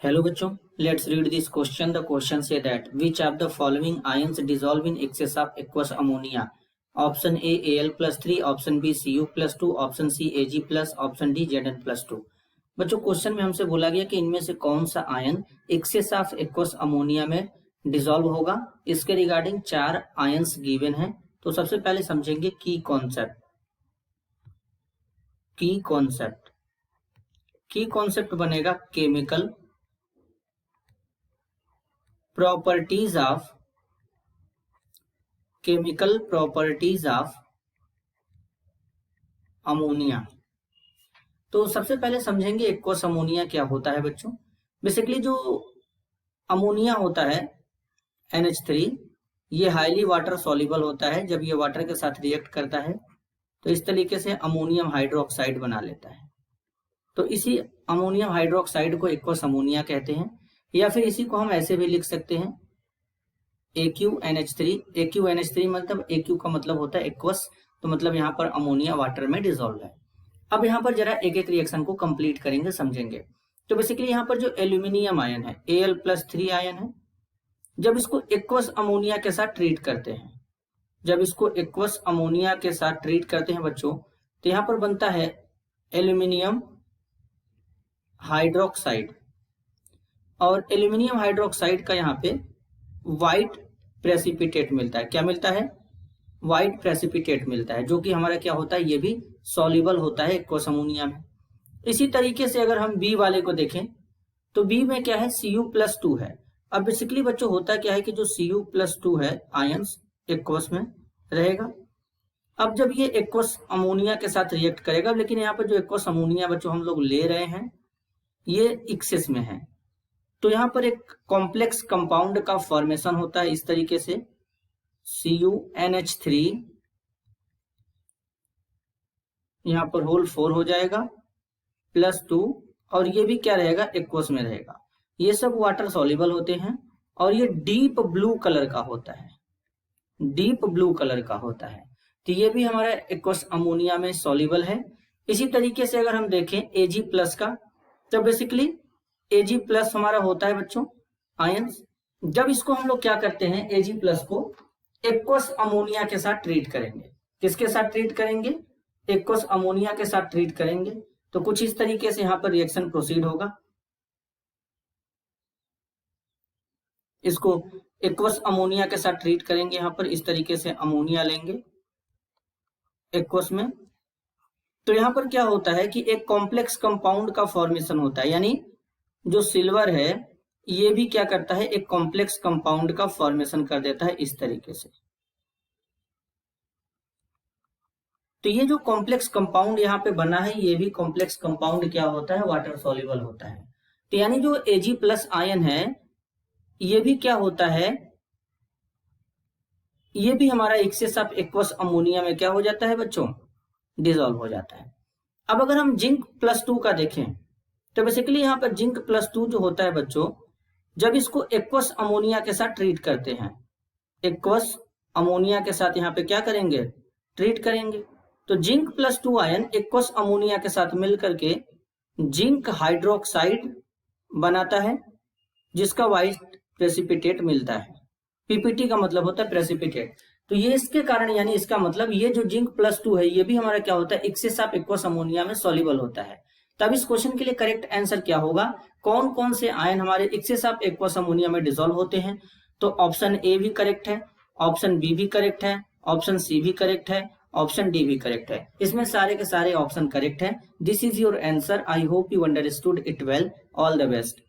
Hello बच्चों, let's read this question. The question say that which of the following ions dissolve in excess of aqueous ammonia? Option A Al plus 3, option B Cu plus 2, option C Ag plus, option D Zn plus 2। बच्चों question में हमसे बोला गया कि इनमें से कौन सा ion excess of aqueous ammonia में डिसॉल्व होगा। इसके रिगार्डिंग 4 आयंस गिवन है। तो सबसे पहले समझेंगे की कॉन्सेप्ट बनेगा केमिकल प्रॉपर्टीज ऑफ अमोनिया। तो सबसे पहले समझेंगे एक्वस अमोनिया क्या होता है बच्चों। बेसिकली जो अमोनिया होता है NH3, ये हाईली वाटर सॉल्युबल होता है। जब ये वाटर के साथ रिएक्ट करता है तो इस तरीके से अमोनियम हाइड्रोक्साइड बना लेता है। तो इसी अमोनियम हाइड्रोक्साइड को एक्वस अमोनिया कहते हैं, या फिर इसी को हम ऐसे भी लिख सकते हैं AQNH3। AQNH3 मतलब AQ का मतलब होता है एक्वस, तो मतलब यहाँ पर अमोनिया वाटर में डिसॉल्व है। अब यहाँ पर जरा एक एक रिएक्शन को कंप्लीट करेंगे, समझेंगे। तो बेसिकली यहाँ पर जो एल्यूमिनियम आयन है Al+3 आयन है, जब इसको एक्वस अमोनिया के साथ ट्रीट करते हैं बच्चों, तो यहाँ पर बनता है एल्यूमिनियम हाइड्रोक्साइड, और एल्यूमिनियम हाइड्रोक्साइड का यहाँ पे व्हाइट प्रेसिपिटेट मिलता है। क्या मिलता है? व्हाइट प्रेसिपिटेट मिलता है, जो कि हमारा क्या होता है, ये भी सॉल्युबल होता है एक्वस अमोनिया में। इसी तरीके से अगर हम बी वाले को देखें तो बी में क्या है, Cu+2 है। अब बेसिकली बच्चों होता क्या है कि जो Cu+2 है आयंस एक्वस में रहेगा। अब जब ये एक्वस अमोनिया के साथ रिएक्ट करेगा, लेकिन यहाँ पर जो एक्वस अमोनिया बच्चों हम लोग ले रहे हैं ये एक्सेस में है, तो यहाँ पर एक कॉम्प्लेक्स कंपाउंड का फॉर्मेशन होता है इस तरीके से CuNH3, यहाँ पर होल 4 हो जाएगा +2, और ये भी क्या रहेगा, एक्वस में रहेगा। ये सब वाटर सॉल्युबल होते हैं और ये डीप ब्लू कलर का होता है, तो ये भी हमारा एक्वस अमोनिया में सॉल्युबल है। इसी तरीके से अगर हम देखें Ag+ का, तो बेसिकली Ag+ हमारा होता है बच्चों आयंस। जब इसको हम लोग क्या करते हैं, Ag+ को एक्वस अमोनिया के साथ ट्रीट करेंगे। किसके साथ ट्रीट करेंगे? एक्वस अमोनिया के साथ ट्रीट करेंगे। तो कुछ इस तरीके से यहाँ पर रिएक्शन प्रोसीड होगा। इसको एक्वस अमोनिया के साथ ट्रीट करेंगे, यहाँ पर इस तरीके से अमोनिया लेंगे एक्वस में। तो यहाँ पर क्या होता है कि एक कॉम्प्लेक्स कंपाउंड का फॉर्मेशन होता है, यानी जो सिल्वर है ये भी क्या करता है, एक कॉम्प्लेक्स कंपाउंड का फॉर्मेशन कर देता है इस तरीके से। तो ये जो कॉम्प्लेक्स कंपाउंड यहाँ पे बना है, ये भी कॉम्प्लेक्स कंपाउंड क्या होता है, वाटर सॉल्युबल होता है। तो यानी जो Ag+ आयन है ये भी क्या होता है, ये भी हमारा एक्सेस ऑफ एक्वस अमोनिया में क्या हो जाता है बच्चों, डिसॉल्व हो जाता है। अब अगर हम Zn+2 का देखें तो बेसिकली यहाँ पर Zn+2 जो होता है बच्चों, जब इसको एक्वस अमोनिया के साथ ट्रीट करते हैं, एक्वस अमोनिया के साथ यहाँ पे क्या करेंगे, ट्रीट करेंगे, तो Zn+2 आयन एक्वस अमोनिया के साथ मिलकर के जिंक हाइड्रोक्साइड बनाता है, जिसका व्हाइट प्रेसिपिटेट मिलता है। पीपीटी का मतलब होता है प्रेसिपिटेट। तो ये इसके कारण, यानी इसका मतलब ये जो Zn+2 है ये भी हमारा क्या होता है, एक्सेस ऑफ एक्वस अमोनिया में सॉल्युबल होता है। तब इस क्वेश्चन के लिए करेक्ट आंसर क्या होगा, कौन कौन से आयन हमारे एक्सेस ऑफ एक्वस अमोनिया में डिसॉल्व होते हैं। तो ऑप्शन ए भी करेक्ट है, ऑप्शन बी भी करेक्ट है, ऑप्शन सी भी करेक्ट है, ऑप्शन डी भी करेक्ट है। इसमें सारे के सारे ऑप्शन करेक्ट है। This is your answer. I hope you understood it well. All the best.